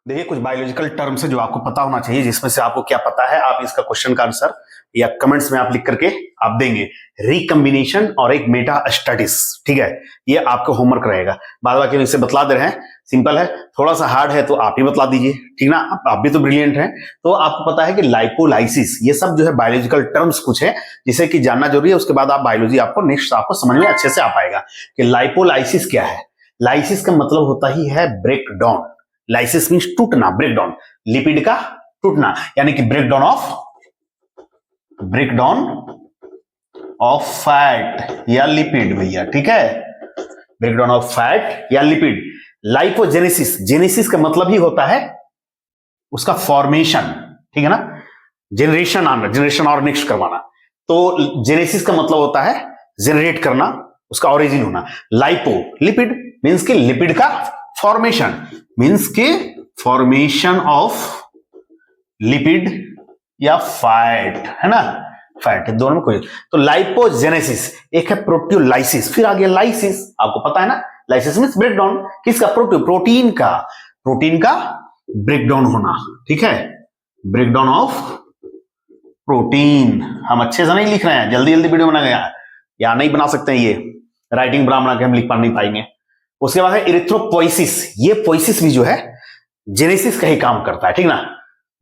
देखिए कुछ biological terms है जो आपको पता होना चाहिए, जिसमें से आपको क्या पता है आप इसका क्वेश्चन का आंसर या कमेंट्स में आप लिख करके आप देंगे। रिकम्बिनेशन और एक मेटास्टेसिस, ठीक है, ये आपका होमवर्क रहेगा। बाद बाकी इसे बतला दे रहे हैं, सिंपल है, थोड़ा सा हार्ड है तो आप ही बतला दीजिए, ठीक ना। आप भी तो ब्रिलियंट हैं, तो आपको पता है कि लाइपोलाइसिस, ये सब जो है बायोलॉजिकल टर्म्स कुछ है जिसे कि जानना जरूरी है। उसके बाद आप बायोलॉजी आपको नेक्स्ट आपको समझ में अच्छे से आ पाएगा कि लाइपोलाइसिस क्या है। लाइसिस का मतलब होता ही है ब्रेक डाउन। लाइसिस मींस टूटना, ब्रेक डाउन, लिपिड का टूटना, यानी कि ब्रेक डाउन ऑफ फैट या लिपिड भैया, ठीक है, ब्रेक डाउन ऑफ फैट या लिपिड। लाइपोजेनेसिस, जेनेसिस का मतलब ही होता है उसका फॉर्मेशन, ठीक है ना, जनरेशन आना, जनरेशन और नेक्स्ट करवाना। तो जेनेसिस का मतलब होता है जनरेट करना, उसका ओरिजिन होना। लाइपो, लिपिड मींस कि लिपिड का फॉर्मेशन, मींस के फॉर्मेशन ऑफ लिपिड या फैट, है ना, फैट, दोनों में कोई। तो लाइपोजेनेसिस, एक है प्रोटियोलाइसिस, फिर आ गया लाइसिस, आपको पता है ना, लाइसिस मींस ब्रेकडाउन किसका, प्रोटीन का ब्रेकडाउन होना, ठीक है, ब्रेकडाउन ऑफ प्रोटीन। हम अच्छे से नहीं लिख रहे हैं, जल्दी जल्दी वीडियो बना गया, या नहीं बना सकते हैं, ये राइटिंग ब्राह्मणा के हम लिख पा नहीं पाएंगे। उसके बाद है इरिथ्रोपोइसिस, ये पोइसिस भी जो है जेनेसिस का ही काम करता है, ठीक ना,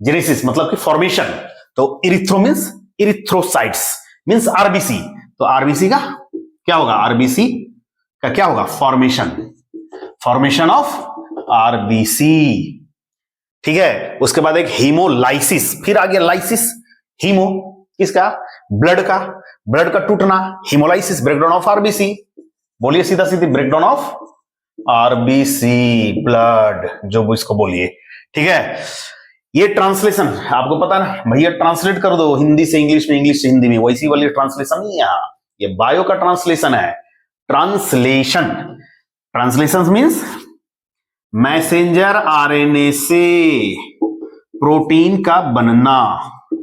जेनेसिस मतलब कि फॉर्मेशन। तो erythro means erythrocytes means RBC, तो आरबीसी का क्या होगा, आरबीसी का क्या होगा, फॉर्मेशन ऑफ आरबीसी, ठीक है। उसके बाद एक हीमोलाइसिस, फिर आ गया लाइसिस, हीमो किसका, ब्लड का टूटना, हीमोलाइसिस ब्रेकडाउन ऑफ आरबीसी, बोलिए सीधा सीधी, ब्रेकडाउन ऑफ आरबीसी ब्लड, जो इसको बोलिए, ठीक है। ये ट्रांसलेशन आपको पता ना भैया, ट्रांसलेट कर दो हिंदी से इंग्लिश में, इंग्लिश से हिंदी में, वैसी वाली ट्रांसलेशन नहीं है यहाँ, ये बायो का ट्रांसलेशन है। ट्रांसलेशन मींस मैसेंजर आरएनए से प्रोटीन का बनना,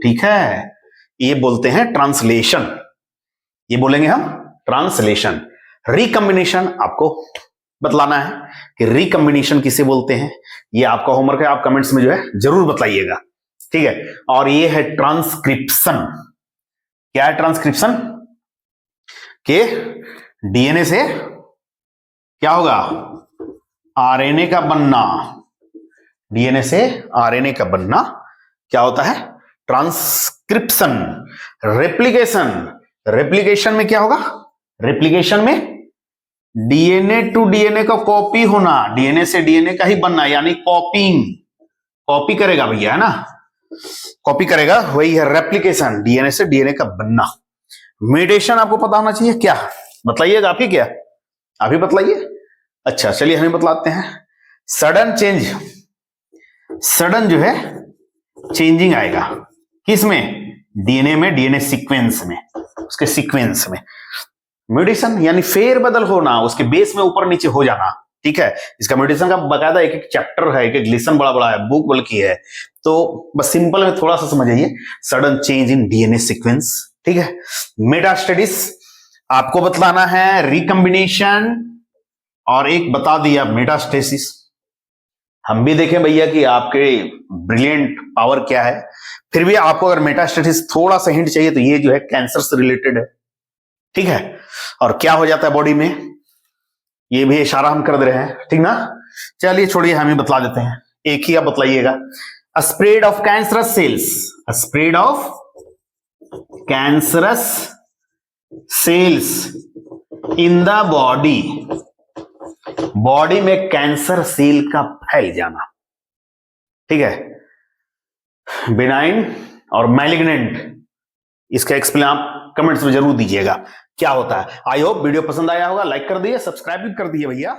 ठीक है, ये बोलते हैं ट्रांसलेशन, ये बोलेंगे हम ट्रांसलेशन। रिकम्बिनेशन आपको बतलाना है कि रिकम्बिनेशन किसे बोलते हैं, ये आपका होमवर्क है, आप कमेंट्स में जो है जरूर बतलाइएगा, ठीक है। और ये है ट्रांसक्रिप्शन, क्या है ट्रांसक्रिप्शन, के डीएनए से क्या होगा, आरएनए का बनना, डीएनए से आरएनए का बनना क्या होता है, ट्रांसक्रिप्शन। रेप्लिकेशन में क्या होगा, रेप्लिकेशन में डीएनए टू डीएनए का कॉपी होना, डीएनए से डीएनए का ही बनना, यानी कॉपी करेगा भैया, है ना, कॉपी करेगा, वही है रेप्लिकेशन, डीएनए से डीएनए का बनना। म्यूटेशन आपको पता होना चाहिए, क्या बतलाइएगा, आप ही क्या, आप ही बतलाइए। अच्छा चलिए हमें बतलाते हैं। सडन जो है चेंजिंग आएगा, किसमें, डीएनए में, डीएनए सीक्वेंस में, उसके सीक्वेंस में। म्यूटेशन यानी फेर बदल होना, उसके बेस में ऊपर नीचे हो जाना, ठीक है। इसका म्यूटेशन का बकायदा एक चैप्टर है, एक लेसन बड़ा बड़ा है, बुक बल्कि है, तो बस सिंपल में थोड़ा सा समझिए, sudden change in DNA sequence, ठीक है। मेटास्टेसिस आपको बतलाना है, रिकम्बिनेशन, और एक बता दिया मेटास्टेसिस। हम भी देखें भैया कि आपके ब्रिलियंट पावर क्या है, फिर भी आपको अगर मेटास्टेसिस थोड़ा सा हिंट चाहिए तो ये जो है कैंसर से रिलेटेड है, ठीक है। और क्या हो जाता है बॉडी में, ये भी इशारा हम कर दे रहे हैं, ठीक ना। चलिए छोड़िए, हम ही बतला देते हैं, एक ही आप बतलाइएगा। Spread of cancerous cells, spread of cancerous cells in the body में कैंसर सेल का फैल जाना, ठीक है। बिनाइन और मैलिग्नेंट, इसका एक्सप्लेन आप कमेंट्स में जरूर दीजिएगा क्या होता है। आई होप वीडियो पसंद आया होगा, लाइक कर दिए, सब्सक्राइब भी कर दिए भैया।